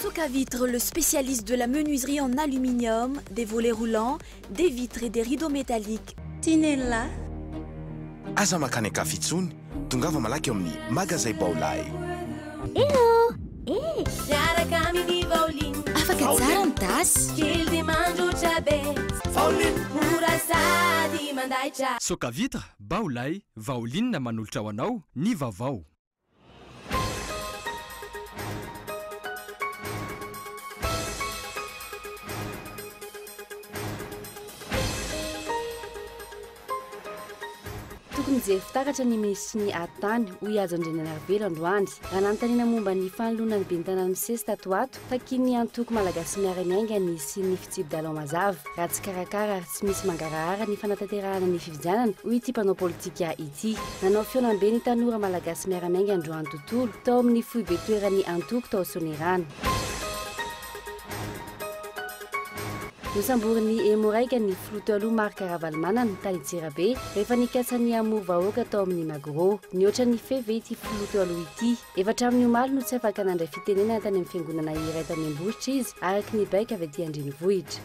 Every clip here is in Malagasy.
Socavitre, le spécialiste de la menuiserie en aluminium, des volets roulants, des vitres et des rideaux métalliques. Tinella. Aza makany akafitsony, tongava malaky eo amin'ny magazay Baolay. Afaka tsara ny tasy. Socavitre, Baolay, vaolinina manolotra ho anao ny vaovao. Tokony jery fitaratra ny misy ny atany hoy azo andrenana velo androandry raha nanontaniana momba ny fanoloana ny bentanany sesy tato ato takiny antoko malagasy miara-miaingany sy ny fitsibidalao mazava raha tsy karakara ary tsy misy mangarahara ny fanatanterahana ny fividianana hoy ity mpanao politika ity nanao fionambe ny tanora malagasy miara-miainga androany tontolo tao amin'ny fohy be toerany antoko tao sonerana. Nosamborin'ny Emoraika ny filoto aloha Marc Ravalomanana tany Antsirabe rehefa nikasany amory vahoaka tao amin'ny Magoro. Nioatra ny feve ity filoto aloha ity. Efatra amin'ny omaly no tsy afaka nandray fitenenana tany amin'ny fiangonana iray tany Ambositra izy araka ny baika avy aty Andrenivohitra.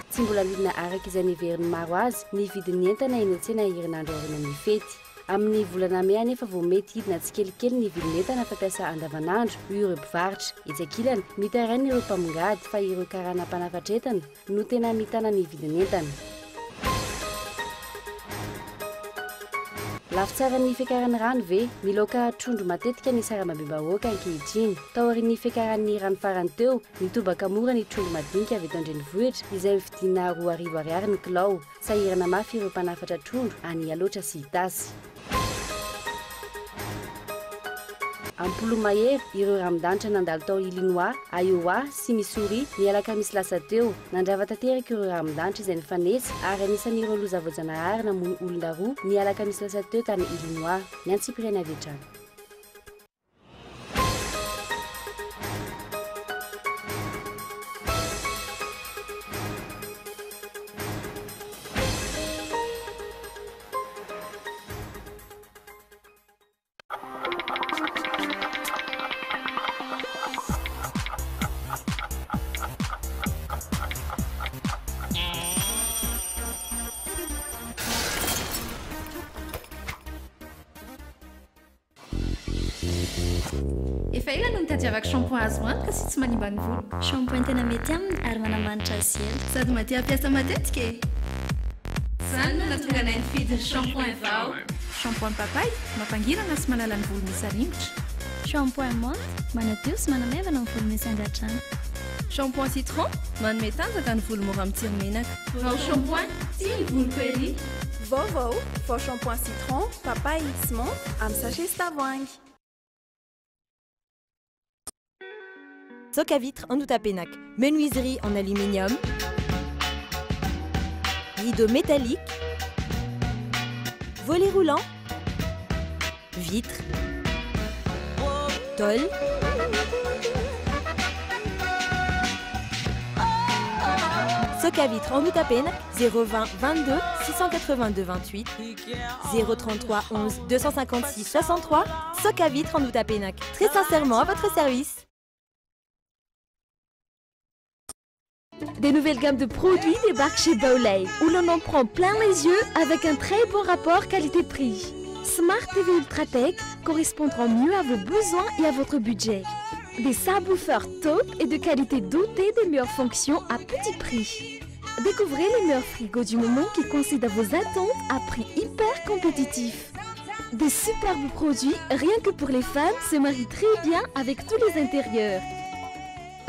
Tsy mbola lidina araka izay niveriny maro azy ny vidin'ny entana eny an-tsena herinandro aoriana ny fety. Amin'ny volana May anefa vao mety hidina tsikelikely ny vidin'entana fampiasa andavanandro ireo mpivarotra. Etsakilany mitaraina ireo mpamongady fa ireo karana mpanafatra no tena mitana ny vidin'entana. Lafy tsara ny fiakaran'ny rano ve miloaka trondro matetika ny sarambabembahoaka ankehitriny. Tao aorian'ny fiakaran'ny rano farany teo nitobaka mora ny trondro madinika avy eto Andrenivohitra izay vidiana 2,000 ariary ny kilao. Sahirana mafy ireo mpanafatra trondro any aloatra sy tasy. Ampolo mahery ireo ramin-danitra nandalo tao Illinois, Iowa sy Missouri ny alakamisy lasa teo. Nandrava tanteraka ireo ramin-danitra izay nifanesy ary anisan'ireo loza voajanahary namono olona roa ny alakamisy lasa teo tany Illinois. Ny Antsipirena avy hatrany. Efa ela no nitadiavako shampoing azo antoka sy tsy manimba ny volo. Shampoing tena mety aminy ary manamanitra azy Sady maty ampiasa matetika e. Zany no natonga anay nifidy ny shampoing vao. Shampoing papay mampangirana sy manala ny volo misy rivotra. Shampoing menthe manadio sy manamevana ny volo misy angatrana. Shampoing citron manome tanjaka ny volo mora mitsiro menaka. Vao shampoing tia ny volo query. Vao shampoing citron, papay sy menthe amin'ny sachet sy tavoahangy. Socavitre en Outapenac, menuiserie en aluminium, rideaux métalliques, volets roulants, vitres, tôle, Socavitre en Outapenac, 020 22 682 28, 033 11 256 63, Socavitre en Outapenac, très sincèrement à votre service. Des nouvelles gammes de produits débarquent chez Baolay, où l'on en prend plein les yeux avec un très bon rapport qualité-prix. Smart TV Ultratech correspondront mieux à vos besoins et à votre budget. Des subwoofers top et de qualité dotés des meilleures fonctions à petit prix. Découvrez les meilleurs frigos du moment qui coïncident à vos attentes à prix hyper compétitif. Des superbes produits, rien que pour les femmes, se marient très bien avec tous les intérieurs.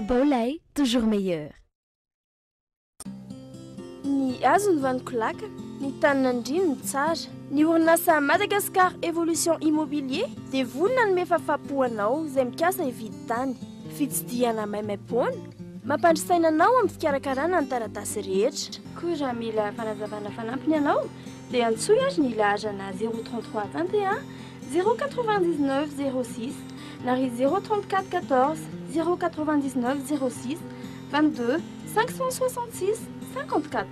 Baolay, toujours meilleur. Ny azo ny vaniko laka, ny tanina andrino ny tsara. Ny orinasa Madagascar Evolution Immobilier dia vonona ny mefafapoanao izay mikasa hividy tany. Fitsidihana maimaimpoana, mampandrisaina anao amin'ny fikarakarana ny taratasy rehetra. Koa raha mila fanazavana fanampiny ianao dia antsoy azy ny lahazana 033 21 099 06 na ry 034 14 099 06 22 566 54.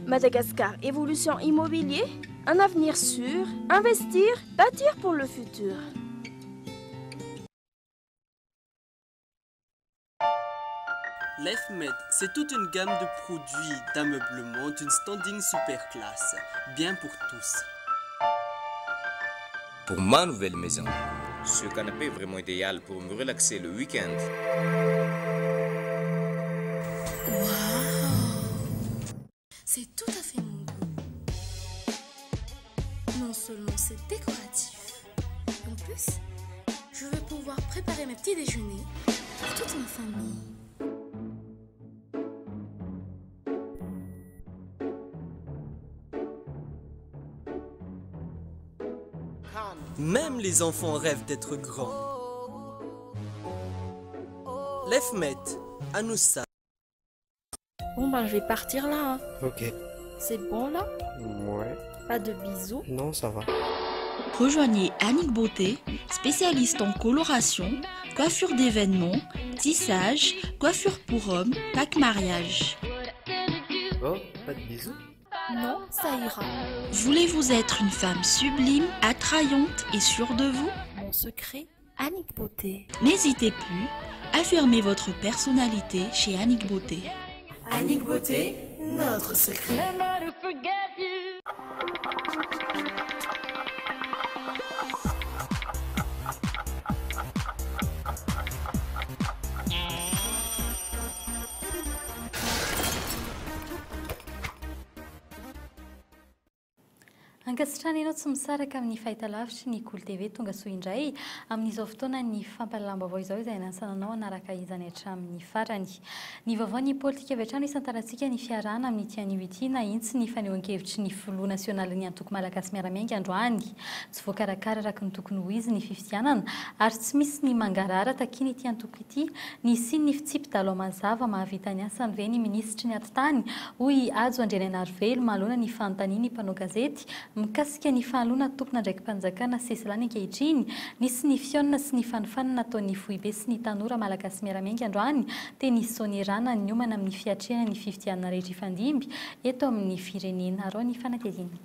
Madagascar Évolution Immobilier, un avenir sûr, investir, bâtir pour le futur. L'EFMED, c'est toute une gamme de produits d'ameublement d'une standing super classe, bien pour tous. Pour ma nouvelle maison, ce canapé est vraiment idéal pour me relaxer le week-end. Waouh! C'est tout à fait mon goût. Non seulement c'est décoratif, en plus, je vais pouvoir préparer mes petits déjeuners pour toute ma famille. Même les enfants rêvent d'être grands. L'EFMED, à nous ça. Bon ben je vais partir là. Ok. C'est bon là? Ouais. Pas de bisous? Non, ça va. Rejoignez Annick Beauté, spécialiste en coloration, coiffure d'événements, tissage, coiffure pour hommes, pack mariage. Oh, pas de bisous? Non, ça ira. Voulez-vous être une femme sublime, attrayante et sûre de vous? Mon secret, Annick Beauté. N'hésitez plus, affirmez votre personnalité chez Annick Beauté. Annick Beauté, notre secret. Ankasitrana ianao tsy misaraka amin'ny fahitalavitra ny Cool TV tonga soa indray amin'izao fotoana ny fampalalambavao izao izay nasananao anaraka izany hatramin'ny farany. Ny vaovao ny politika avy hatrany isantarantsika ny fiarahana amin'ny tianio ity na intsy ny fanehoan-kevitry ny filoha nasionaly ny antoko malagasy miaramiainga androany. Tsy voakarakara araka ny tokony ho izy ny fifidianana ary tsy misy ny mangarara takiny ity antoko ity ny siny ny fitsipy-dalo mazava mahavita ny asany ve ny minisitry ny atitany hoy Ajo Andriananarivelo mahalona ny fanontaniany mpanao gazety mikasika ny fahalona tompona ndraiky mpanjakana sesilany ankehitriny nisy ny fiona sy ny fanofanana ataon'ny foibe sy ny tanora malagasy miaramiainga androany teny sonerana ny omana amin'ny fiatrehana ny fifidianana rehetra ifandimby eto amin'ny firenena arao ny fanatezina.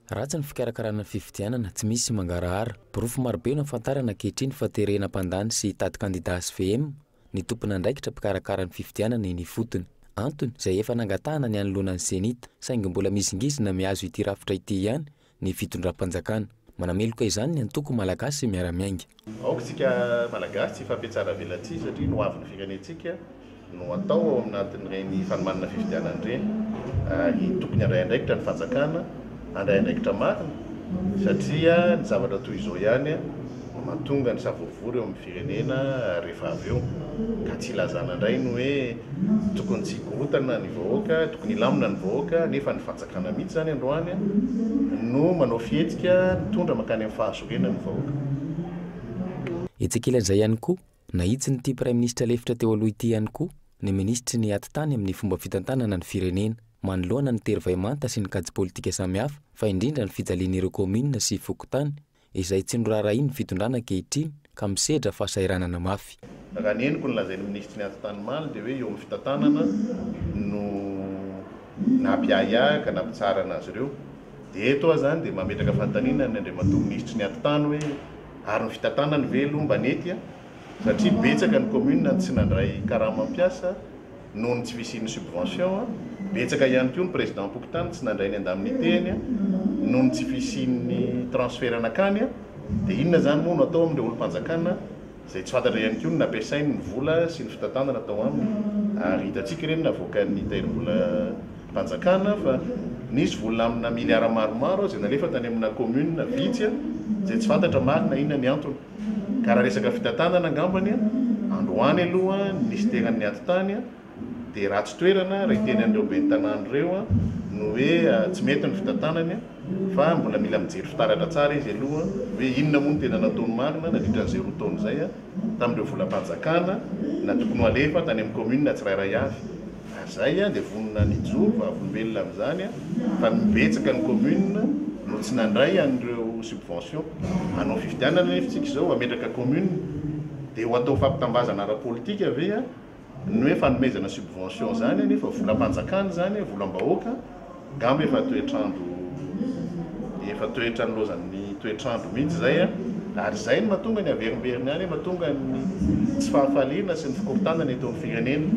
Ratsy ny fikarakarana fifidianana tsy misy mangarahara. Porofo marobe no afantarana ankehitriny fa terena mpandany sy tady kandida SVM ny tompona ndraikitra mpikarakara ny fifidianana ny fotony. Antony izay efa nangatahana ny anoloana ny senita saingy mbola mizingizina miazo ity rafitra ity ihany ny fitondram-panjakana. Manameloka izany ny antoko malagasy miaramiainga. Aoksika malagasy fampiatsara velatsy satria no avy ny firenentsika no atao ao aminatin'ireny fanomanana fifidianana ireny. Tokony handray andraikitra ny fanjakana, handray andraikitra marina satria ny zavatra toy izao ihany mahatonga ny savovory eo amin'ny firenena rehefa avy eo ka tsy ilazana indray ny hoe tokony tsy hikorotana ny vahoaka, tokony hilamina ny vahoaka nefa ny fanjakana mihitsy zany androany no manao fihetsika mitondra makany amin'ny fahasorena ny vahoaka. Etsekilan'izay ihany koa nahitsy ny Prime Ministre lefitra teo aloha ity ihany koa ny ministry ny atitany amin'ny fomba fitantanana ny firenena manoloana ny tery-vaimanta sy ny kajy politika samihafa fa indrindra ny fijalian'ireo kominina sy fokotany izay tsy norarainy ny fitondrana ankehitriny ka misedra fahasairanana mafy. Raha ny henoko ny lazain'ny ministry ny atitany maly dia hoe eo amin'ny fitantanana no nampiahiahy ka nampitsara anazy ireo dia eto zany dia mametraka fanontaniana ny andriamatoa ministry ny atitany hoe ary ny fitantanany velo mba nety satria betsaka ny commune tsy nandray karama mampiasa noho ny tsy fisian'ny subvention, betsaka ihany koa ny président Pokotany tsy nandray ny indemnité noho ny tsy fisian'ny transfert anakany dia inona zany moa no atao amin'ireo olom-panjakana izay tsy fantatra ihany koa ny nampiasainy ny vola sy ny fitantanana atao aminy ary hitantsika ireny navoaka ny tahiry-bola mpanjakana fa nisy vola amina miliara maromaro izay nalefa tany amina commune vitsy izay tsy fantatra marina inona ny antony ka raha resaka fitantanana angambany androany aloha nisy tenan'ny atitany dia ratsy toerana raha hiteny an'ireo ben'ny tanàna ireo no hoe tsy mety ny fitantanany fa mbola mila mijery fitaratra tsara izy aloha hoe inona moa ny tena nataony marina nandritra ny 0 taona izay tamin'ireo volam-panjakana na tokony alefa tany amin'ny commune tsirairay avy. Zay dia vonona ny joro fa olombelona amin'izany fa mibetsaka ny commune no tsy nandray an'ireo subvention hanao fifidianana nefitsika izao ametraka commune dia ho atao fampitambazana ara-politika ave ny hoe fanomezana subvention zany nefa volam-panjakana zany volam-bahoaka gamba efa toetrandro lozan'ny toetrandro mihitsy zay ary zay no mahatonga ny averimberiny any mahatonga ny tsy fahafaliana sy ny fikorontanana eto amin'ny firenena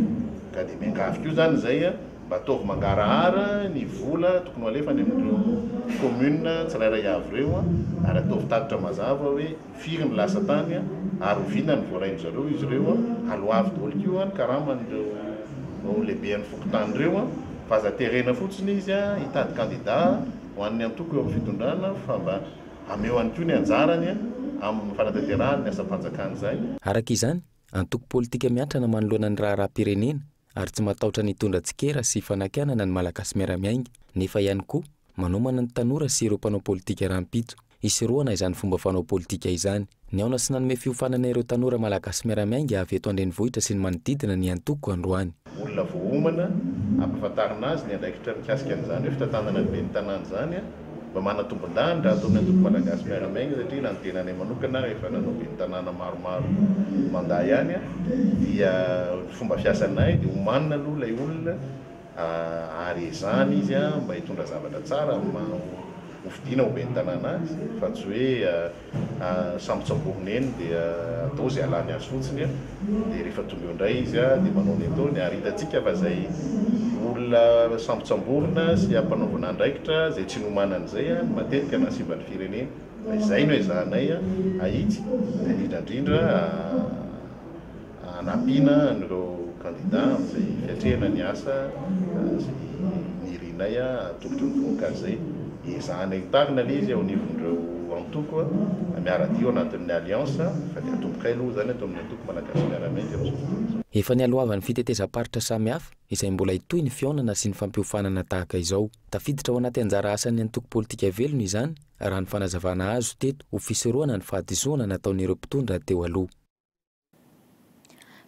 ka dia miangavy koa zany zay mba ataovy mangarahara ny vola tokony alefa ny amin'ireo commune tsirairay avy ireo ary ataovy tatitra mazava hoe firy ny lasa tany ary ovina ny voarainy zareo izy ireo aloavy daholo koa ny karaman'ireo lehibe ny fokotany ireo fa aza terena fotsiny izy hitady candidat ho an'ny antoko eo amin'ny fitondrana fa mba ameo any koa ny anjarany amin'ny fanatanterahany ny asam-panjakany zay. Araka izany, antoko politika miantrana manoloana ny raharaham-pirenena ary tsy matahotra ny tondra tsikera sy fanakianana ny malagasy miara-miainga nefa ihany koa manomana ny tanora sy ireo mpanao politika rahampitso hiseroana izany fomba fanao politika izany. Ny aona sy nanome fiofanana ireo tanora malagasy miara-miainga avy eto andrenivohitra sy ny manodidina ny antoko androany. Olona voahomana ampahafantarina azy ny andraikitra mikasika an'izany hoe fitantanana ny be ny tanàna zany mba manatombon-dany raha ataony antoko malagasy miara-miainga satria na ny tenany manokana rehefa nanao be ny tanàna maromaro mandaa ihany dia fomba fiasanay dia homanina aloha ilay olona ary izany izy mba hitondra zavatra tsara hofidiana ho be ny tanàna azy fa tsy hoe sambotsamborona eny dia atao izay alany azy fotsiny dia rehefa tonga eo indray izy dia manao ny ataony ary hitantsika fa zay olona sambotsamborona sy ampanaovana andraikitra zay tsy nomanan'izay matetika nasimba ny firenena izay no ezahanay ahitsy dia indrindra anampiana an'ireo candidat zay fiatrehana ny asa zay nirinay atokotry ny voninkazo zay ezahanay tarina le izy ao anivon'ireo antoko miara-dio anatin'ny alliance fa dia atomboka aloha zany atao amin'ny antoko malagasy miara-miainga efa ny alohavan'ny fitetezam-paritra samihafa izay mbola hitoy ny fionana sy ny fampiofanana tahaka izao. Tafiditra ao anaty anjara asan'ny antoko politika velona izany raha ny fanazavana azo teto ho fiseroana ny fahadisoana nataon'ireo mpitondra teo aloha.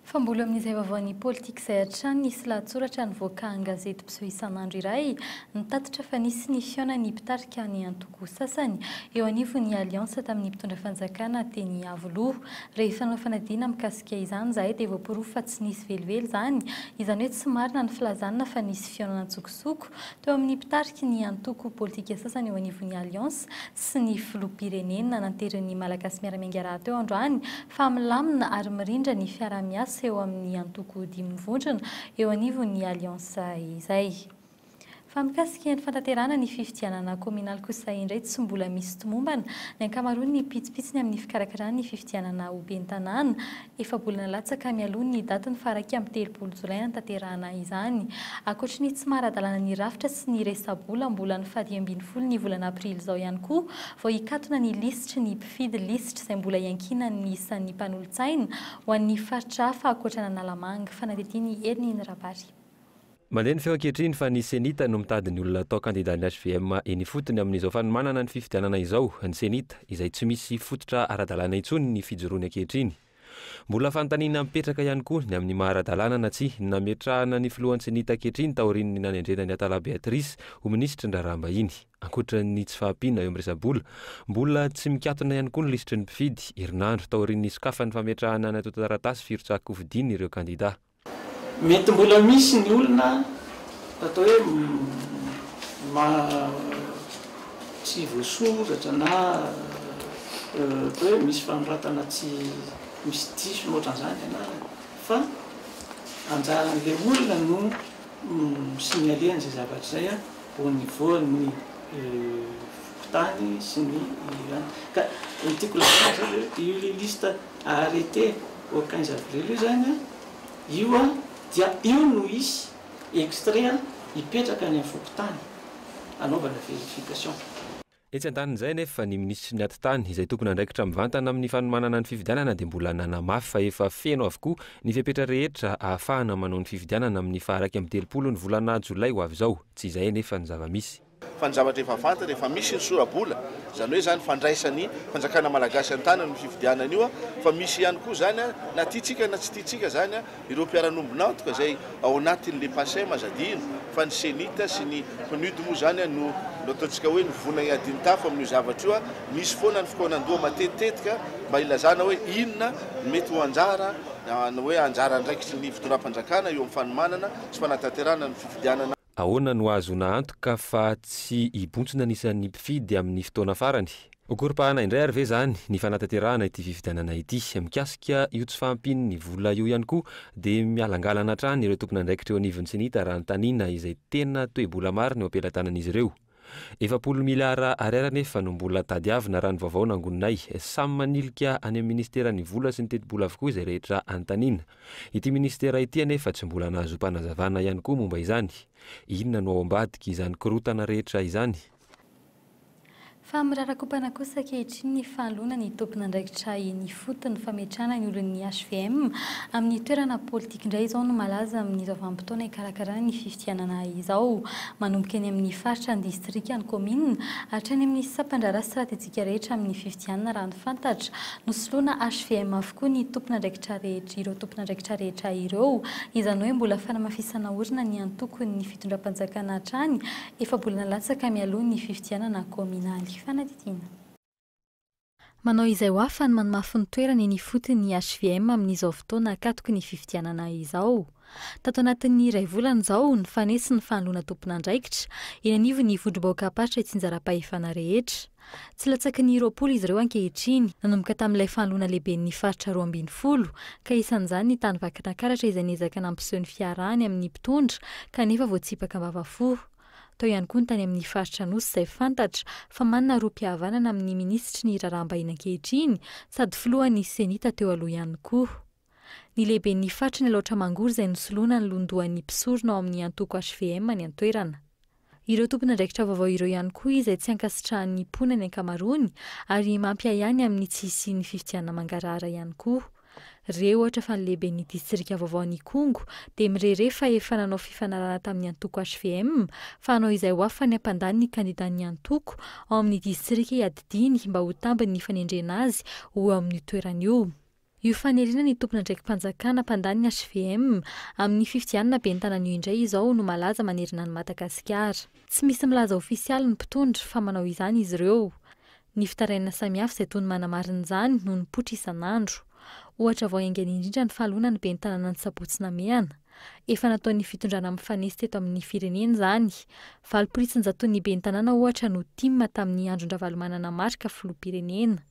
Fa mbola amin'izay vaovaon'ny politika izay hatrany nisy lahatsoratra nivoaka an-gazety mpiseho isan'andro iray nitatitra fa nisy ny fionany mpitarika ny antoko sasany eo anivon'ny alliance tamin'ny mpitondra fanjakana teny Avoloha. Rehefa nanao fanadina mikasika izany izahay dia voapirofo fa tsy nisy velively izany, izany hoe tsy marina ny filazanana fa nisy fionana ntsokosoko teo amin'ny mpitariky ny antoko politika sasany eo anivon'ny alliance sy ny filoham-pirenena nanteren'ny malagasy miara-miainga rahateo androany fa milamina ary mirindra ny fiara-miasa eo amin'ny antoko dimy mivondrona eo anivon'ny alliance izay. Fa mikasika ny fantanterana ny fifidianana kominaly kosa indray tsy mbola misy tomombana ny ankamaroany ny pitsopitsony amin'ny fikarakarana ny fifidianana ho ben'ny tanàna efa mbola nalatsaka mialoha ny datiny faraky amin'ny 30 Jolay nantanterahana izany. Ankoatra ny tsy maradalana ny rafitra sy ny resa-bola mbola ny 10 ny volana aprily izao ihany koa vao hikatona ny lisitry ny mpifidy lisitry izay mbola iankina ny isan'ny mpanolo-tsaina ho an'ny faritra hafa ankoatra n'Analamanga. Fanadidiny Erniny Rabary. Mandeha ny feo ankehitriny fa ny senita no mitady ny olona atao candidat ny HVM eny fotony amin'izao fanomanana ny fifidianana izao. Ny senita izay tsy misy fototra ara-dalàna intsony ny fijoroany ankehitriny. Mbola fanontaniana mipetraka ihany koa ny amin'ny maha-ara-dalàna na tsy nametrahana ny filohan'ny senita ankehitriny taorian'ny nanendrena ny Atala Beatrice ho minisitry ny raharaha-mbahiny. Ankoatra ny tsy fahampiana eo amin'ny resabola, mbola tsy mikatona ihany koa ny lisitry ny mpifidy. Herinandro taorian'ny sokafany fametrahana ny atao taratasy firotsaka hovidiny ireo candidat. Mety mbola misy ny olona atao hoe tsy voasoratra na hoe misy fanoratana tsy misy diso ohatran'izany ianarana fa anjaran'ilay olona no signalena izay zavatra izay au niveau ny fokotany sy ny ka tiako lazana zay io le liste à arrêter au 15 avril io zany io dia io no isy extrait hipetraka ny fokotany anaovana verification. Etsy an-tanin'izay nefa ny minisitry ny atitany izay tokony andraikitra mivantana amin'ny fanomanana ny fifidianana dia mbola nanamafy fa efa feno avokoa ny fipetra rehetra ahafahana manao ny fifidianana amin'ny faraky amin'ny 30 ny volana Jolay ho avy izao. Tsy izay nefa ny zava-misy. Fa ny zavatra efa fantatra efa misy ny sorabola zany hoe zany fandraisany fanjakana malagasy an-tanana ny fifidianana io fa misy ihany koa zany na tiatsika na tsy tiatsika zany ireo mpiara-nombonatoka zay ao anatin'le passé mazadino fa ny senita sy ny PNUD moa zany no ataontsika hoe nivona adintafo amin'io zavatra io misy foana ny fikonan-doha matetitetika mba ilazana hoe inona mety ho anjara hoe anjara andraikitry ny fitondram-panjakana eo amin'ny fanomanana sy fanatanterahana ny fifidianana. ahoana no azo naantoka fa tsy ibontsina nisan'ny mpifidy amin'ny fotoana farany. Okorim-pahana indray ary ve zany ny fanatanterahana ity fifidianana ity mikasika io tsy fahampiny ny vola io ihany koa dia mialangalana hatrany ireo tompona andraikitra eo anivon'ny sy nita raha nytanina izay tena toe-bola marina eo ampelantanan'izy ireo. 7 miliara ariary nefa no mbola tadiavina raha ny vaovao nangoninay samy manilika any amin'ny ministeran'ny vola sy ny teti-bola avokoa izay rehetra antanina. Ity ministera ity anefa tsy mbola nahazo mpanazavana ihany koa momba izany. Inona no ao ambadika izany korotana rehetra izany? Fa mirara-kopana kosa ankehitriny ny fahalona ny tompon'andraikitra ny fotony fametrahana ny olon'ny HVM amin'ny toerana politika indray izao no malaza amin'izao vanim-potoana ikarakarana ny fifidianana izao manomboka eny amin'ny faritra ny distrika ny commune hatrany amin'ny sampandrara stratéjika rehetra amin'ny fifidianana raha ny fantatra nosoloana HVM avokoa ny tompon'andraikitra rehetra ireo tompon'andraikitra rehetra ireo izany hoe mbola fanamafisana orina ny antoko ny fitondram-panjakana hatrany efa mbola nalatsaka mialoha ny fifidianana kominaly. Manao izay ho afany manamafy ny toerana eny fotony HVM amin'izao fotoana akatoky ny fifidianana izao. Tato anatin'ny iray volana izao ny fanesy ny fanoloana tompon'andraikitra eny anivo ny vondrom-bahoaka Apatratra Tsinjara-pahefana rehetra. Tsy latsaky ny 20 izy ireo ankehitriny nanomboka tamin'ilay fanoloana lehibe ny faritra 12 ka isan'izany ny tany Vakinakaratra izay niezaka nampiseho ny fiarahany amin'ny mpitondra kanefa voatsipaka ambavafo. Tao ihany koa ny tany amin'ny faritra Nosy izay fantatra fa manana roa-pihavanana amin'ny minisitry ny raharaham-bahiny ankehitriny sady filohan'ny senita teo aloha ihany koa. Ny lehibe ny faritra ny Laotra Mangory izay nosoloana ny londohan'ny mpisorona ao amin'ny antoko HVM ny antoerana. Ireo tompon'andraikitra vaovao ireo ihany koa izay tsy ankasitrahan'ny mponany ankamarony ary mampiayany amin'ny tsy hisian'ny fifidianana mangarahara ihany koa. Reo ohatra fa ny lehibe ny distrika vaovao ny Kongo dia mirere fa efa nanao fifanarahana tamin'ny antoko HVM fa hanao izay ho afany hampandany ny kandidan'ny antoko ao amin'ny distrika Iadidiny mba ho tambiny ny fanendrena azy ho amin'ny toerana io. Io faneriana ny tompon'andraiki-panjakana hampandany ny HVM amin'ny fifidianana ben'ny tanana io indray izao no malaza manerina ny Madagasikara. Tsy misy milaza ofisialy ny mpitondra fa manao izany izy ireo. Ny fitarainana samihafa izay toy ny manamarina izany no nipoitra isan'andro. Ohatra vao haingana indrindra ny fahalona ny ben'ny tanàna ny Sabotsy Namehana. Efa nataon'ny fitondrana mifanesy teto amin'ny firenena izany. 7% ny ben'ny tanàna ohatra no timma tamin'ny andron-dravalomanana marika filoham-pirenena.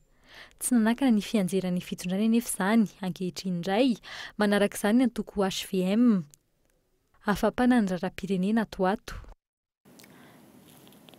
Tsy nanakana ny fianjeran'ny fitondrana nefa izany ankehitriny indray manaraka izany ny antoko HVM. Afapana ny raharaham-pirenena atoato.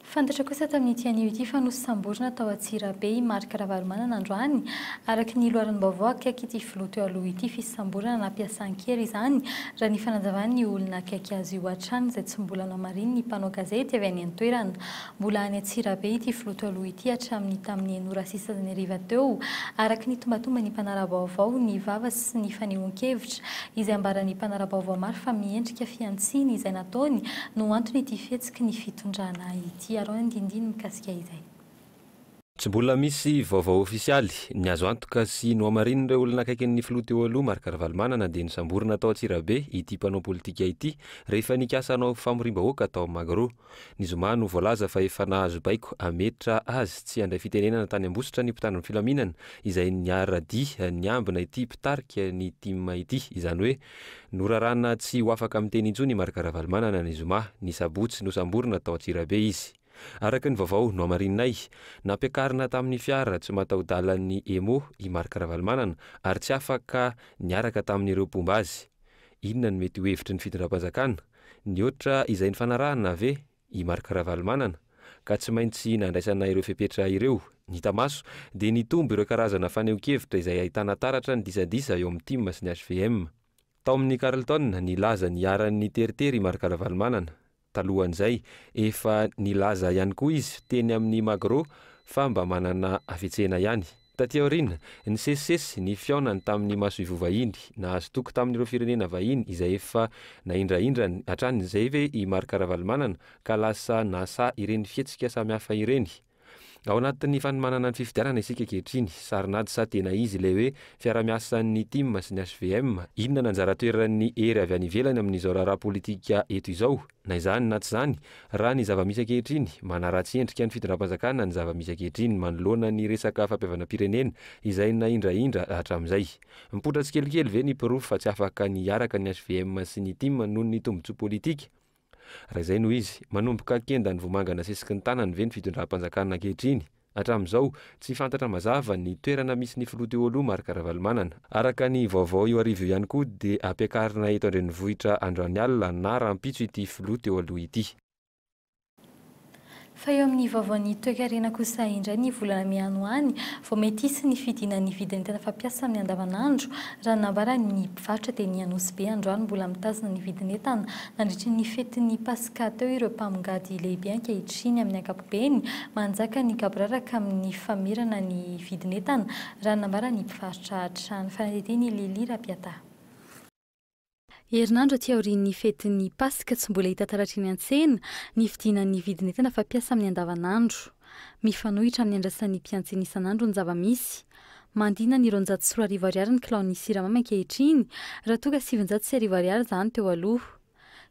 Fantatra kosa tamin'ity anio ity fa nosamborina tao Antsirabe i marika ravalomanana androany araka ny loharan'ny vaovao akaiky ity filoha teo aloha ity fisamborana nampiasan-kery izany raha ny fanazavany olona akaiky azy io hatrany izay tsy mbola namariny ny mpanao gazety avy any an-toerana. Mbola any Antsirabe ity filoha teo aloha ity hatramin'ny tamin'ny enora sisa ny ariva teo araka ny tombatomba ny mpanara-baovao ny vava sy ny fanehoan-kevitra izay ambaran'ny mpanara-baovao maro fa miendrika fiantsiny izay nataony no antony ity fihetsiky ny fitondrana ity. Tsy mbola misy vaovao ofisialy ny azo antoka sy no amarin'ireo olona akaikin'ny filoha teo aloha marika ravalomanana dia nisamborina tao Antsirabe ity mpanao politika ity rehefa nikasa hanao famorim-bahoaka tao Magro. Ny zoma no voalaza fa efa nahazo baiko ametra azy tsy handray fitenenana tany Ambositra ny mpitandro ny filaminana izay niara-dia niambina ity mpitarika ny tima ity izany hoe norarana tsy ho afaka amin'ny teny intsony marika ravalomanana ny zoma ny Sabotsy nosamborina tao Antsirabe izy. Araka ny vaovao no amarinay nampiakarina tamin'ny fiara tsy mataho-dalan'ny emo i marika ravalomanana ary tsy afaka niaraka tamin'ireo mpomba azy. Inona no mety ho hevitry ny fitondram-panjakana? Ny ohatra izay ny fanarahana ve i marika ravalomanana ka tsy maintsy nandraisana ireo fepetra ireo. Ny tamaso dia nitombo ireo karazana faneho-kevitra izay ahitana taratra ny disadisa eo amin'ny TIM sy ny HVM. Tao amin'ny Carleton nilaza ny aran'ny teritery i marika ravalomanana. Talohan'izay efa nilaza ihany koa izy teny amin'ny Magro fa mba manana afetsena ihany. Taty aoriana ny sesisesy ny fiaonany tamin'ny masoivo vahiny nahazo toko tamin'ireo firenena vahiny izay efa naindraindra hatrany izay ve i marika ravalomanana ka lasa nasa ireny fihetsika samihafa ireny. Ao anatin'ny fanomanana ny fifidianana isika ankehitriny sarinady sa tena izy ilay hoe fiara-miasan'ny TIM sy ny HVM. Inona no anjara toeran'ny ery avy any ivelany amin'izao raharaha politika eto izao? Na izany na tsy izany raha ny zava-misy ankehitriny manaratsy endrika ny fitondram-panjakana ny zava-misy ankehitriny manoloana ny resaka fampihavana-pirenena izay naindraindra hatramin'izay. Mipotratsy kelikely ve ny pirofo fa tsy afaka niaraka ny HVM sy ny TIM noho ny tombontsoa politika? raha izay noho izy manomboka kenda ny vomangana sesiky ny tanany ve ny fitondram-panjakana ankehitriny. Hatramin'izao tsy fantatra mazava ny toerana misy ny filoha teo aloha Marc Ravalomanana. Araka ny vaovao io arivo ihany koa dia ampiakarina eto an-drenivohitra Androany alina na rahampitso ity filoha teo aloha ity. Fa eo amin'ny vaovaon'ny toe-karena kosa indray ny volana mianoany vao mety hisy ny fidinan'ny vidin'entana fampiasa amin'ny andavanandro raha nambara ny mpivarotra dia ny Anosy be androany mbola mitazona ny vidin'entana nandritra ny fetin'ny Paska teo ireo mpamongady lehibe ankehitriny amin'ny ankapobeny manjaka ny kabraraka amin'ny famerana ny vidin'entana raha nambara ny mpivarotra hatrany fanadidiny Lili Rapiata. Herinandro aty aorian'ny fetin'ny Paska tsy mbola hita taratra eny an-tsena ny fidinan'ny vidin'entana fampiasa amin'ny andavanandro. Mifanohitra amin'ny andrasan'ny mpiantsena isan'andro ny zava-misy. Mandina ny 210 ariary ny kilaon'ny siramamy ankehitriny raha toa ka 710 ariary izany teo aloha.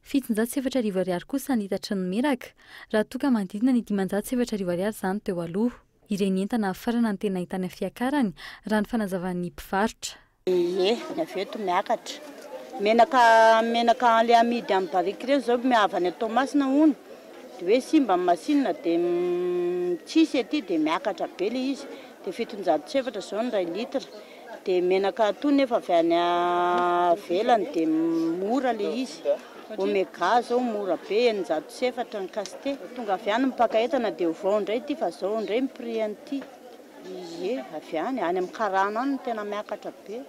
704 ariary kosa ny hitatry ny menaka raha toa ka mandina ny 504 ariary izany teo aloha. Ireny entana farana ny tena ahitana fiakarany raha ny fanazavan'ny mpivarotra. Ny avy eto miakatra. Menaka le amidy amin'ny barika ireo zao miavany Tomasina hony dia hoe simba amin'ny masinina dia tsisy aty dia miakatra be le izy dia 707 zao ny 2 litra dia menaka toy nefa avy any avelany dia mora le izy. Omega zao mora be 907 ny kasite tonga avy any mipakaetana dia vao indray ity fa zao indray ny prix an'ity izy avy any amin'ny karana any tena miakatra be.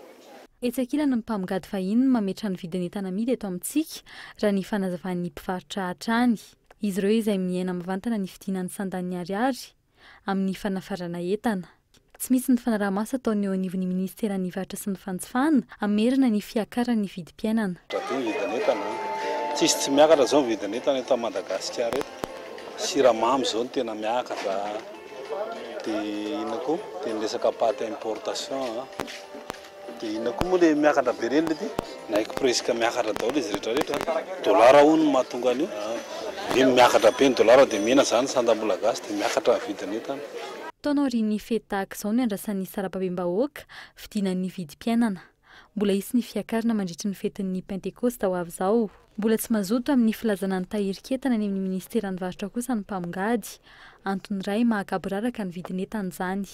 Etsakilana ny mpamongady fahiny mametra ny vidin'entana amidy eto amintsika raha ny fanazavan'ny mpivarotra hatrany. Izy ireo izay miaina mivantana ny fidinan'ny sandan'ny ariary amin'ny fanafarana entana. Tsy misy ny fanaraha-maso ataony eo anivon'ny ministeran'ny varatra sy ny fanjifana amerina ny fiakaran'ny vidim-piainana. Tsisy tsy miakatra zao ny vidin'entana eto Madagasikara eto. Siramamy zao ny tena miakatra dia ina koa dia ny resaka paty importation dia ina koa moa le miakatra be reny lety naiko presque miakatra daholo izy rehetrarehetra. Dolara hono mahatonga an'io dia miakatra be ny dolara dia mena zany sandam-bola gasy dia miakatra vidin'entana. Taonao rin'ny fety tahaka izao ny andrasan'ny sarababem-bahoaka fidinan'ny vidim-piainana. Mbola hisy ny fiakarana mandritra ny fetin'ny Pentekosta ho avy izao. Mbola tsy mazoto amin'ny filazana ny tahirikentana ny amin'ny ministeran'ny varotra kosa ny mpamongady. Antony iray mahakaboraraka ny vidin'entana izany.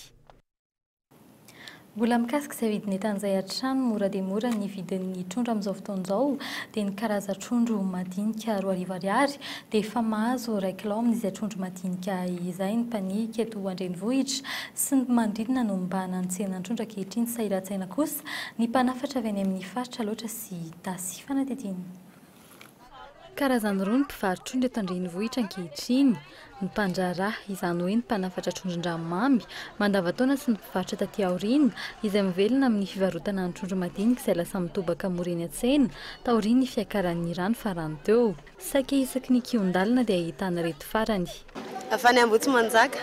Mbola mikasika izay vidin'entana izay hatrany mora dia mora ny vidin'ny trondro amin'izao fotoan'izao dia ny karaza trondro madinika 2 ariary dia efa mahazo 1 kilao amin'izay trondro madinika izay ny mpanika eto an-drenivohitra sy ny manodidina no mbana ny tsenan trondro ankehitriny sahiran-tsaina kosa ny mpanafatra avy any amin'ny faritra loatra sy tasy fanadidiny. Karazany roa ny mpivarotrondro eto an-drenivohitra ankehitriny. Ny mpandraraha izany hoe ny mpanafatra trondron-dranomamy mandavataona sy ny mpivarotra taty aoriana izay mivelona amin'ny fivarotana ny trondro madinika izay lasa mitobaka mora eny an-tsena taoriany ny fiakaran'ny rano farany teo. Saika isaky ny kiondalina dia ahitana reto farany. Avy any Ambohitsimanjaka.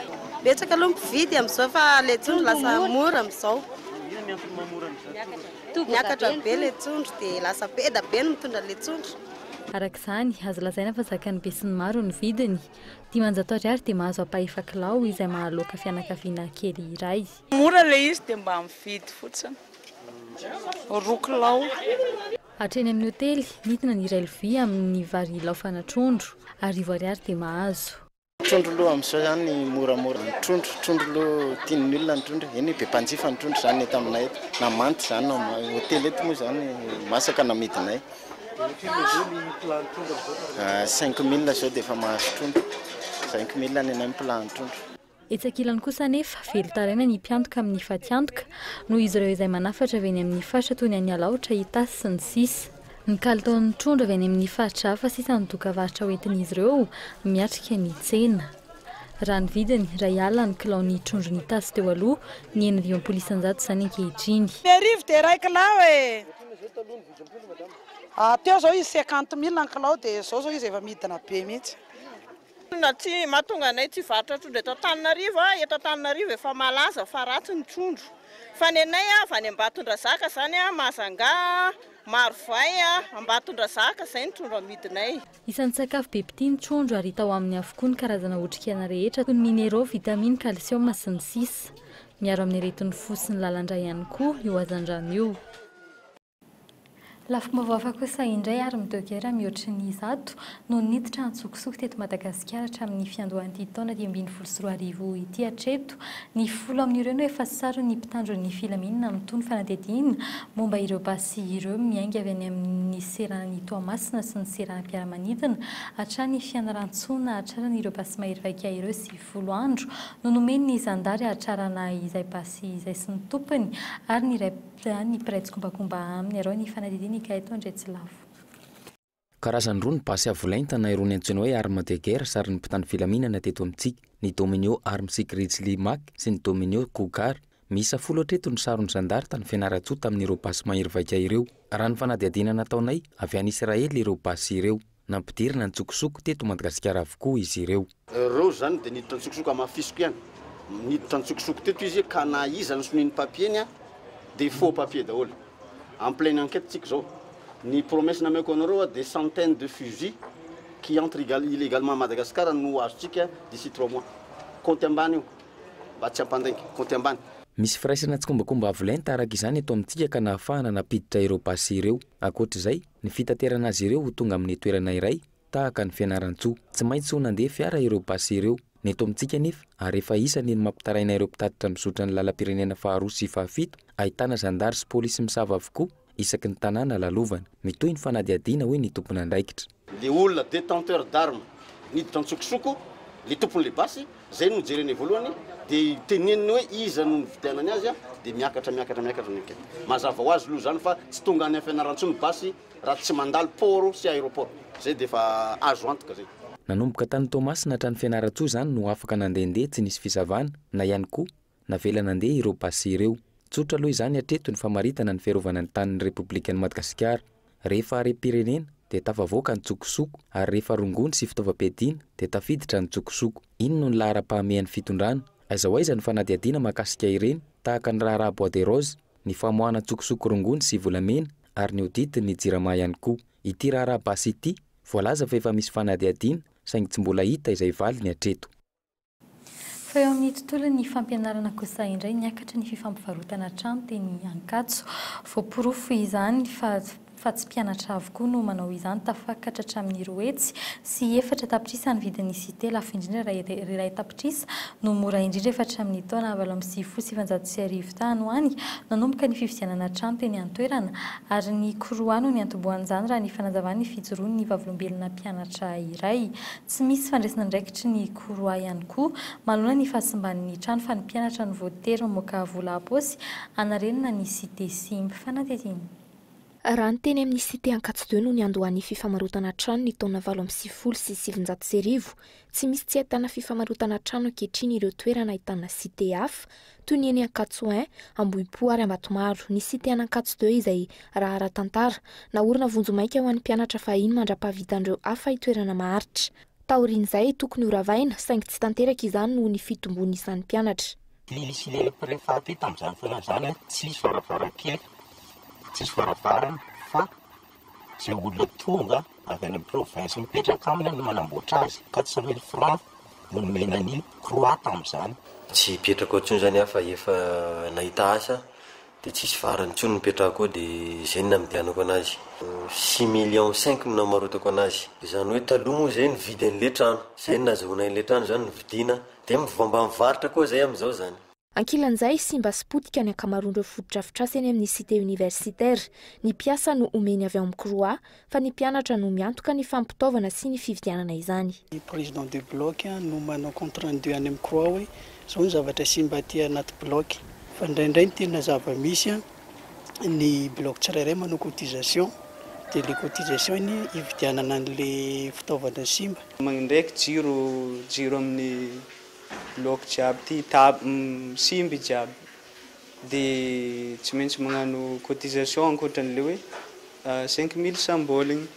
Betsaka aloha mpividy amin'izao fa le trondro lasa mora amin'izao. Miakatra be le trondro dia lasa be da be no mitondra le trondro. Araka izany, azo lazaina fa zakany be sy ny maro ny vidiny. 500 ariary dia mahazo apa 1 kilao izay mahaloaka fianakaviana kely iray. Mora le izy dia mba mividy fotsiny. 2 kilao. Hatreny amin'ny hotely, nitina ny iray lovia amin'ny vary laofana trondro. 10 ariary dia mahazo. Trondro loha amin'izao zany moramora. Trondro loha tian'ny olona ny trondro. Eny be mpanjifa ny trondro zany eto aminay eto. Na manty zany hotely eto moa zany masaka namidinay. 5000 zao dia efa mahazo trondro. 5000 any amin'ny plan trondro. Etsakilany kosa nefa velo taraina ny mpiantoka amin'ny fatiantoka noho izy ireo izay manafatra avy any amin'ny faritra toy ny any alaotra itasy sy ny sisa. Ny kalitaon'ny trondro avy any amin'ny faritra hafa sisa ny dokavaritra hoentin'izy ireo miatrika ny tsena. Raha ny vidiny ray alina ny kilaon'ny trondro ny tasy teo aloha ny 900 zany ankehitriny. Arivo dia 1 kilao e. Teo zao izy 50 000 ny kilao dia zao izy efa midina be mihitsy. Na tsy mahatonga anay tsy varotra trondro eto Antananarivo efa malaza fa ratsy ny trondro. Fa ny anay avy any Ambatondrazaka zany Mahasanga, Marovay, Ambatondrazaka izay ny trondro amidinay. Isan'ny sakafo be mpitia ny trondro ary hita ao amin'ny avokoa ny karazana otrikaina rehetra toy ny minéraux, vitamine, calcium sy ny sisa. Miaro amin'ny aretin'ny fo sy ny lalandray ihany koa io hazandrano io. Lafim-baovaka kosa indray ary midokera mihoatry ny zato no niditra antsokosoko teto Madagasikara hatramin'ny fiandohan'ity taona 2024 ity hatreto. Ny 10 amin'ireo no efa saro ny mpitandro ny filaminana amin'ny fanadihadiana momba ireo basy ireo miainga avy any amin'ny serana Toamasina sy ny serana Mpiara-Manidina hatrany Fianarantsoa hatrarany ireo basy mahery vaika ireo sy 10 andro no nomeny ny zandary hatrarana izay basy izay sy ny tompony ary ny piraitsy kombakomba aminy arao ny fanadihadiana ka eto Andretsilavo. Karazany roa ny basy avolaintana irony antsoina hoe arme de guerre sary ny mpitandro filaminana teto amintsika, ny Dominio Arme Secret Limak sy ny Dominio Cougar. Misa 10 hatreto ny sarony zandary tany Fianaratsoa tamin'ireo basy mahery vaika ireo. Raha ny fanadihadiana nataonay avy any Israely ireo basy ireo. Nampidirina ny tsokosoko teto Madagasikara avokoa izy ireo. Reo zany dia niditra ny tsokosoko amafisoko ihany. Niditra ny tsokosoko teto izy ka na iza ny soniny papieny dia faux papier daholo. En pleine enquête tsika zao. Ny promesse nameko anareo des centaines de fusils qui entrent illégalement à Madagascar no azontsika d'ici 3 mois. Compte ambany io. Mba tsy ampandaingy, compte ambany. Misy firaisana tsy kombakomba avolenta araka izany eto amintsika ka nahafahana napiditra ireo basy ireo. Ankoatr'izay, ny fitaterana azy ireo ho tonga amin'ny toerana iray tahaka ny Fianarantsoa. Tsy maintsy ho nandeha fiara ireo basy ireo. Neto amintsika nefa ary efa isany ny mampitaraina ireo mpitatitra mizotra ny lalam-pirenena 2 sy 7 ahitana zandary sy polisy misava avokoa isaky ny tanàna lalovana. Mitohy ny fanadihadiana hoe ny tompona andraikitra. Le olona détenteur d'armes niditra tsokosoko, le tompon'le basy, zay no jereny voalohany dia teneniny hoe iza no nividianany azy dia miakatra ny enquête. Mazava ho azy aloha zany fa tsy tonga any Fianarantsoa ny basy raha tsy mandalo port sy aéroport. Zay dia efa azo antoka zay. Nanomboka tany Toamasina hatrany Fianaratsoa zany no afaka nandehandeha tsy nisy fisavana na ihany koa navela nandeha ireo basy ireo. Tsotra aloha izany hatreto ny famaritana ny fiarovana ny tanin'ny Repoblikan'i Madagasikara. Rehefa harem-pirenena dia tafavoaka ny tsokosoko ary rehefa rongony sy fitaovam-piadiana dia tafiditra ny tsokosoko. Iny no ny lahara-pahamehan'ny fitondrana. Aiza ho aiza ny fanadihadiana mahakasika ireny tahaka ny raharaha bois de rose, ny famoahana tsokosoko rongony sy volamena ary ny audity ny jirama ihany koa. Ity raharaha basy ity voalaza fa efa misy fanadihadiana saingy tsy mbola hita izay valiny hatreto. Fa eo amin'ny tontolon'ny fampianarana kosa indray niakatra ny fifampivarotana trano teny Ankatso. Voaporofo izany fa tsy mpianatra avokoa no manao izany tafakatra hatramin'ny 2 hetsy sy 4 tapitrisa ny vidin'ny cité lafo indrindra iray tapitrisa no mora indrindra efa hatramin'ny taona 7,750 tany ho any nanomboka ny fifidianana trano teny an-toerana ary ny koroano ny antombohan'izany raha ny fanazavany fijoroan'ny vavolombelona mpianatra iray. Tsy misy fandraisana ndraikitry ny koroa ihany koa malona ny fahasimban'ny trano fa ny mpianatra ny voatery mamoaka vola aposy anarenina ny cité simba fanadihadiana. Raha ny teny amin'ny cité Ankatso 2 no niandohan'ny fifamarotana trano ny taona 2020 sy 700 tsy misy tsy ahitana fifamarotana trano ankehitriny ireo toerana ahitana cité hafa toy ny eny Ankatso 1, Ambohipo ary Ambatomaro. Ny cité Ankatso 2 izay raha ara-tantara naorina vonjomaika ho an'ny mpianatra fahiny mandra-pahavitandreo hafa itoerana maharitra. Taorian'izay tokony horavaina saingy tsy tanteraka izany noho ny fitombony isan'ny mpianatra. Rehefa ty tamin'izany foana zany tsisy varavarankely, tsisy varavarana fa zay olona tonga avy any amin'ny province mipetraka aminy no manamboatra azy 400,000 francs no nomenany croix tamin'izany. Tsy hipetraka ohatriny zany afa efa nahita asa dia tsisy varany intsony mipetraka ao dia zay no namidianako anazy. 6,5 millions no namarotako anazy. Izany hoe taloha moa zay nividy an'ilay trano, zay no nazahoana an'ilay trano zany nividiana dia mivamba mivarotra koa zay amin'izao zany. Ankilan'izay simba sy potika ny ankamaroan'ireo fotodrafitrasa eny amin'ny cité universitaire. Ny mpiasa no omeny avy amin'ny croix fa ny mpianatra no miantoka ny fampitaovana sy ny fividianana izany. Ny président de bloc no manao compte rendu any amin'ny croix hoe zao ny zavatra simba aty anaty bloc. Fa indraindray ny tena zava-misy ny bloc tsirairay manao cotisation dia le cotisation iny hividianana an'le fitaovana simba. Mandraiky jiro amin'ny bloc jiaby ty simby jiaby dia tsy maintsy magnano cotisation ankoatran'le hoe 5,000 samboliny.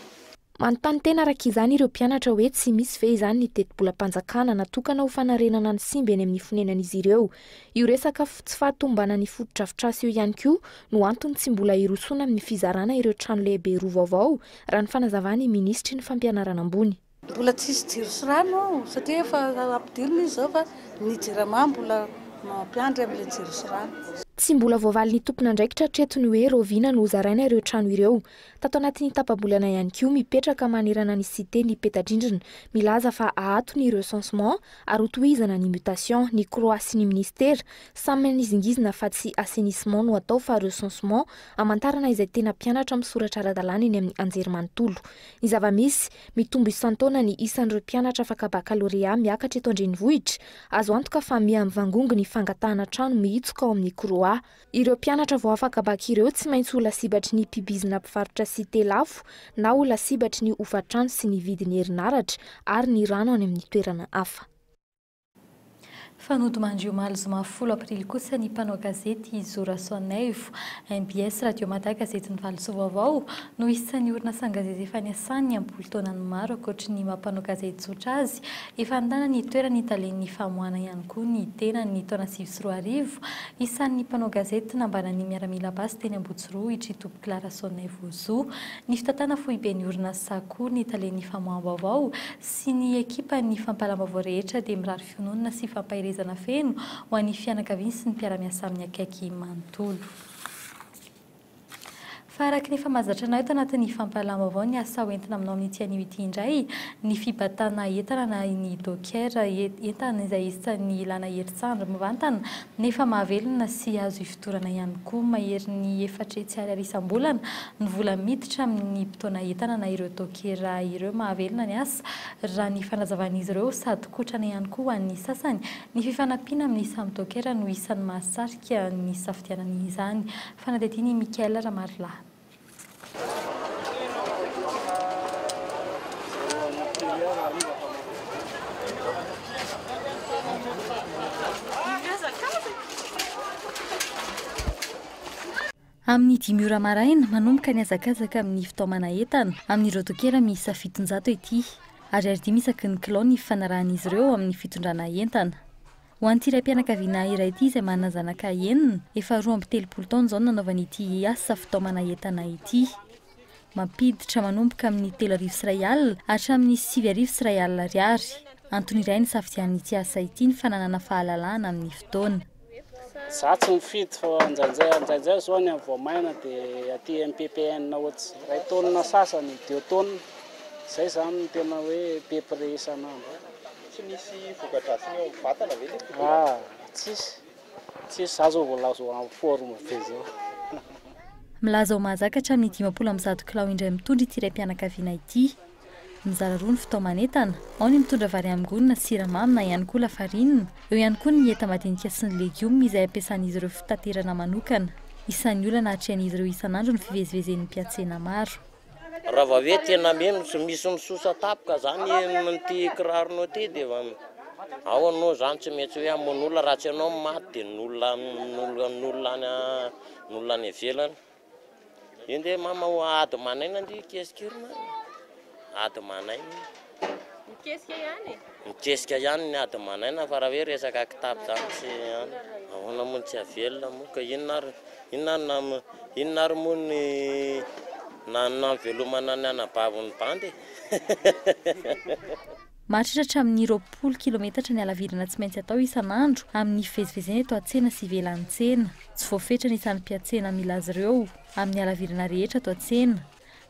Manontany tena araka izany ireo mpianatra hoe tsy misy ve izany ny teti-bola-panjakana natokana ho fanarenana ny simba eny amin'ny fonenan'izy ireo. Io resaka tsy fahatombana ny fotodrafitrasa io ihany koa no antony tsy mbola hirosona amin'ny fizarana ireo trano lehibe roa vaovao raha ny fanazavany ministry ny fampianarana ambony. Mbola tsisy jiro sy rano satria efa ampidirina izy zao fa ny jirama mbola mampiandry amin'ilay jiro sy rano. tsy mbola voavaly ny tompona ndraikitra tretony hoe rovina no zaraina ireo trano ireo. Tato anatin'ny tapabolana ihany koa mipetraka manerana ny cité ny Petadrindrina, milaza fa ahato ny recensement ary hotohizana ny mutation ny croix sy ny ministera samy nizingizina fa tsy assainissement no atao fa recensement amantarana izay tena mpianatra misoratra ara-dalàna eny amin'ny anjerimanontolo. Ny zava-misy mitombo isan-taona ny isan'ireo mpianatra afaka baccalauréat miakatra eto an-drenivohitra, azo antoka fa miamivangongo ny fangatahana trano mihitsoka ao amin'ny croix. Ireo mpianatra vao afaka baky ireo tsy maintsy ho lasibatry ny mpibizina mpivarotra cité lafo na ho lasibatry ny ofatrano sy ny vidiny herinaratra ary ny rano any amin'ny toerana hafa. Fanody mandrioma zoma 10 aprily kosa ny mpanao gazety Zora Sonevo MBS Radio Mata gazety ny Valosoa vaovao no isan'ny orinasa gazety efa niasany ampolo taonany maro ankoatry ny mampanao gazety tsotra azy efa andana ny toerana italen'ny famoana ihany koa ny tena ny taona 2024 isan'ny mpanao gazety nambana ny miaramila basy teny Ambotsorohitra Topo Clara Sonevo Zo ny fitatana foibe ny orinasa koa ny italen'ny famoana vaovao sy ny ekipa ny fampalam-baovao rehetra dia mirary fiononana sy fampahirezana feno ho an'ny fianakaviana sy ny mpiara-miasa amin'ny akaiky manontolo. Fa araka ny famazatra anao eto anatin'ny fampahalama-vaovao ny asa hoentina aminao amin'ity anio ity indray ny fibatana entana na ny docker entana izay isan'ny ilana herintsandro mivantana nefa mahavelona sy azo ifitorana ihany koa mahery ny 4 isam-bolana ny vola miditra amin'ny mpitona entana na ireo docker ireo mahavelona ny asa raha ny fanazavan'izy ireo sady kotrana ihany koa an'ny sasany ny fifanampiana amin'ny samy docker no isan'ny mahasarika ny safidianana izany. Fanadetiny Mikaela Ramarla. Amin'ny 10 ora maraina manomboka ny azakazaka amin'ny fitaomana entana amin'ireo dokera miisa 700 ety ary 5 isaky ny kilao ny fanarahan'izy ireo amin'ny fitondrana entana. Ho an'ity raim-pianakaviana iray ity izay manana zanaka enina efa 12 taona izao nanaovany ity asa fitaomana entana ity. Mampiditra manomboka amin'ny 3,000 ariary hatramin'ny 7,000 ariary. Antony iray ny safidian'ity asa ity ny fananana fahalalahana amin'ny fotoana. Za tsy mifidy fa anjainjay zao ny amin'ny voamaina dia aty MPPN ohatsy ray taonina sasany 2 taonina. Izay zany no tena hoe pepre isan'andro. Tsy misy voka-dratsy ny vatana ve ilay? Tsisy za zao voalazo amin'ny forme be zao. Milaza ho mahazakatra amin'ny 50 kilao indray mitondra ity raim-pianakaviana ity. Mizara roa ny fitaomana entana, ao ny mitondra vary amin'angonina, siramamy na ihany koa lafarinina, eo ihany koa ny heta madinika sy ny legioma izay ampiasan'izy ireo fitaterana manokana. Isan'ny olana hatrehan'izy ireo isan'andro ny fivezivezen'ny mpiantsena maro. Raha vao hoe tena misy misosa tapoka zany n'ity kiraronao ty dia ao anao zany tsy mety hoe amon'olona raha tsy anao maty dia n'olona any ivelany. Iny dia mama ho ady manaina ndi keskirina. Ady manaina. Mikesika ihany ny ady manaina fa raha hoe resaka kitapo zany tsy ihany. Ahoana moa tsy avelona moa ka inona ary moa ny navelomana ny anabavon'ny bandy. Mahatratra amin'ny 20 kilometatra ny alavirana tsy maintsy atao isan'andro amin'ny fivezivezena eto an-tsena sy ivelan-tsena. Tsy voafetra ny isan'ny mpiantsena milaza ireo amin'ny alavirana rehetra ato an-tsena.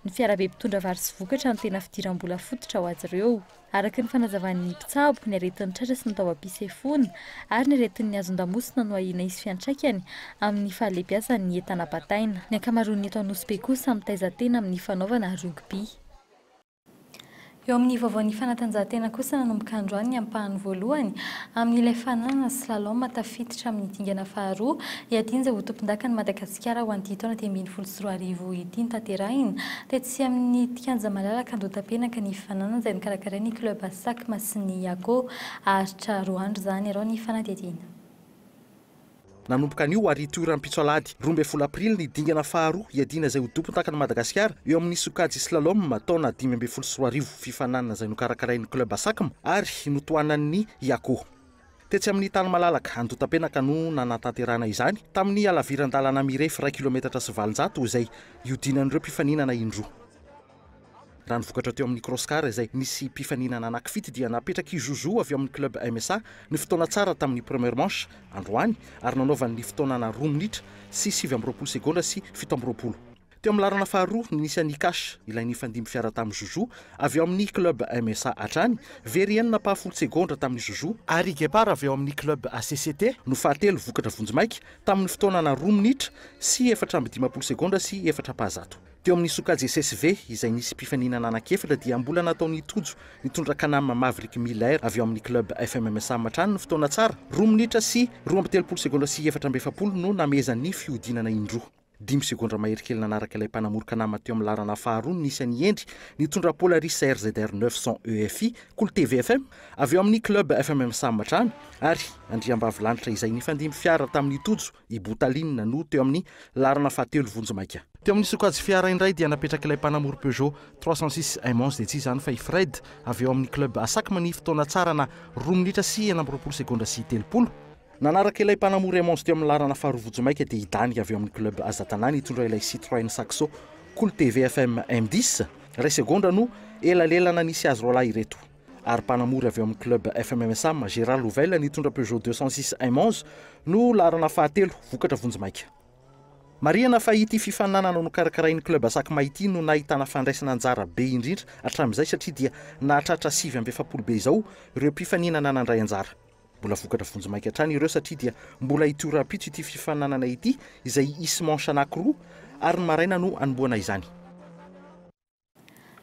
Ny fiarabe mpitondra vary sy vokatra no tena fidiram-bola fototra ho azy ireo. Araka ny fanazavan'ny mpitsabo, ny aretin'ny tratra sy ny taovam-pisefona ary ny aretin'ny hazon-damosina no ahina isy fiantraikany amin'ny fahalebiazan'ny entana bataina. Ny ankamaroan'ny eto Anosy be kosa mitaiza-tena amin'ny fanaovana rugby. Eo amin'ny vaovaon'ny fanatanjahantena kosa nanomboka androany ny ampahany voalohany amin'ilay fananana slalom tafiditra amin'ny dingana faharoa iadiny izay ho tompon-daka ny Madagasikara ho an'ity taona 2024 ity tanterahina tetsy amin'ny kianja malalaka Andohatapenaka ny fananana izay nikarakarain'ny club Sakma sy ny Yako aharitra 2 andro zany arao ny fanadihadiana. Nanomboka anio ary toeram-pitsoalady 12 aprily ny dingana faharoa iadina izay ho tompon-takany Madagasikara eo amin'ny sokajy slalom taona 2024 fifananana izay nokarakarain'ny club Sakma ary notoanan'ny Yako. Tetsy amin'ny tany malalaka Andohatapenaka no nanatanterana izany tamin'ny alaviran-dalana mirefy 1 kilometatra sy 700 izay iodinan'ireo mpifaninana indroa. raha nivokatra teo amin'ny Crosscar izay nisy mpifaninana anankifito dia napetraky Jojo avy amin'ny club MSA ny fotoana tsara tamin'ny première manche androany ary nanaovany ny fotoanana 2 minitra sy 7 segondra sy 7. Teo amin'ny larana faharoa nisy Anikash ilay nifandimby fiara tamin'ny Jojo avy eo amin'ny club MSA Atrany very 10 segondra tamin'ny Jojo ary Gepard avy eo amin'ny club ACCT no fahatelo vokatra Vonjimaiky tamin'ny fotoanana 2 minitra sy 4 segondra sy 4. Teo amin'ny Sokajy SSV izay nisy mpifaninana anankiefatra dia mbola nataony tojo nitondra Kanam Maverick Miller avy eo amin'ny club FMMSA Matrany ny fotoana tsara 2 minitra sy 12 segondra sy 4 no namezan'ny fiodinana indroa. 10 segondra mahery kely nanaraka ilay mpanamory Kanam teo amin'ny larana faharoa nisy any Endry nitondra Polaris RZR 900 EFI Cool TVFM avy eo amin'ny club FMMSA Matrany ary Andriambavilanitra izay nifandimby fiara tamin'ny tojo i Botaline no teo amin'ny larana fahatelo Vonjimaiky. Teo amin'ny Sokajy fiara indray dia napetraka ilay mpanamory Peugeot 306 M11 dia tsy izany fa i Fred avy eo amin'ny club Asakmany fotoana tsara na 2 minitra sy 9 segondra sy 30. Nanaraka ilay mpanamory M11 teo amin'ny larana faharoa Vonjimaiky dia Idany avy eo amin'ny club Azatanany nitondra ilay Citroën Saxo Cool TVFM M10 2 segondra no elalelana nisy azy roa lahy ireto. Ary mpanamory avy eo amin'ny club FMMSA Gérald Louvel nitondra Peugeot 206 M11 no larana fahatelo vokatra Vonjimaiky. Mariana fa ity fifananana no karakarain'ny club Asakma ity no nahitana fandraisana anjara be indrindra hatramin'izay satria dia nahatratra 7 be izao ireo mpifaninana nandray anjara. Mbola vokatra Vonjimaiky hatrany ireo satria dia mbola itoram-pitso ity fifananana ity izay isy manche anankiroa ary ny maraina no anomboana izany.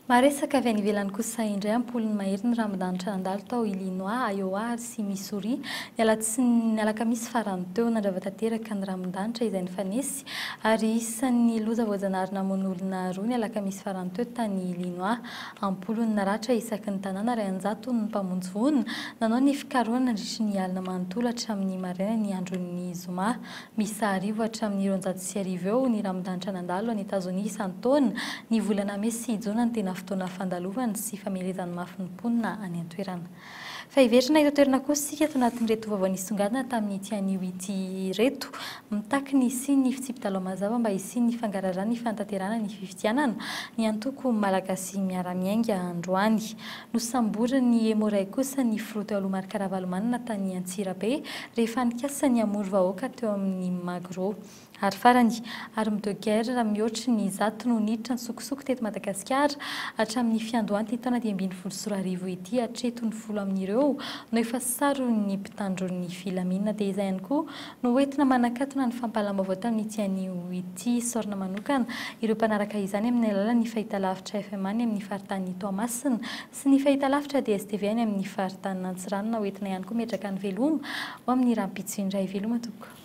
Maresaka avy any ivelany kosa indray ampoliny maherin'ny Ramadanitra nandalo tao Illinois, Iowa sy Missouri ny alakamisy farany teo nandravatanteraka ny Ramadanitra izay nifanesy ary isan'ny loza voajanahary namon'olona roa ny alakamisy farany teo tany Illinois. Ampoliny naratra isaky ny tanàna ray anjato ny mpamonjy vonona nanao ny fikarohana nandritry ny alina manontolo hatramin'ny maraina ny andron'ny zoma. Misy arivo hatramin'ny 900 eo ny Ramadanitra nandalo any Etazonia isan-taona ny volana May sy Jona ny tena fotoana fandalovana sy famelezany mafy ny mponina any an-toerana. Fa iverina eto toerana kosa sika ato anatin'ny reto vaovao nisongadina tamin'ny tianio ity reto mitaky ny sy ny fitsipitalo mazava mba isi ny fangararana ny fantaterana ny fifidianana ny antoko malagasy miara-miainga androany. Nosambory ny emoray kosa ny froto aloha marikaravalomana tany Antsirabe rehefa nikasa ny amory vahoaka teo amin'ny Magro. Ary farany ary midogera raha mihoatra ny zato no niditra ny sokosoko teto Madagasikara hatramin'ny fiandohanty taona 2024 ity hatreto ny 10 amin'ireo no efa sarony mpitandron'ny filaminana dia izay ihany koa no hoentina manakatona ny fampahalaam-baovao tamin'ny tianio ity sorona manokana ireo mpanaraka izany amin'ny alalan'ny fahitalavitra FM any amin'ny faritany Toamasina sy ny fahitalavitra DSTV any amin'ny faritany Antsiranana hoentina ihany koa metraka ny veloma ho amin'ny rahampitso indray veloma tompoko.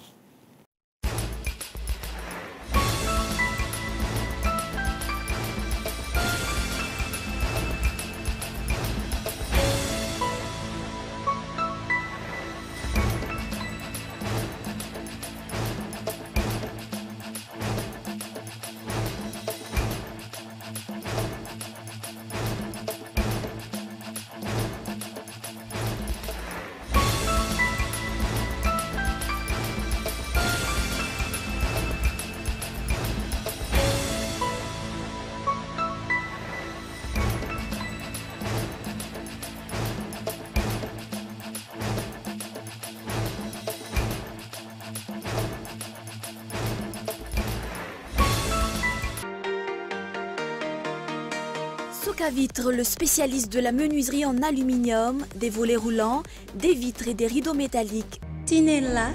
Socavitre, le spécialiste de la menuiserie en aluminium, des volets roulants, des vitres et des rideaux métalliques. Tinella.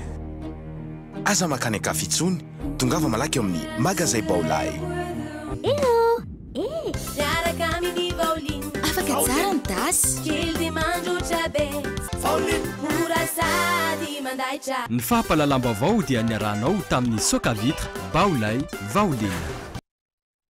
Aza makany akafitsony, tongava malaky amin'ny magasin Baolay. Hello. Miaraka amin'ny Baolin. Afaka tsara ny tasy. Kely dia mandrotra be. Baolin. Mora sady mandaitra. Ny fahapalalamba vao dia niarahanao tamin'ny Socavitre, Baolay, Baolin.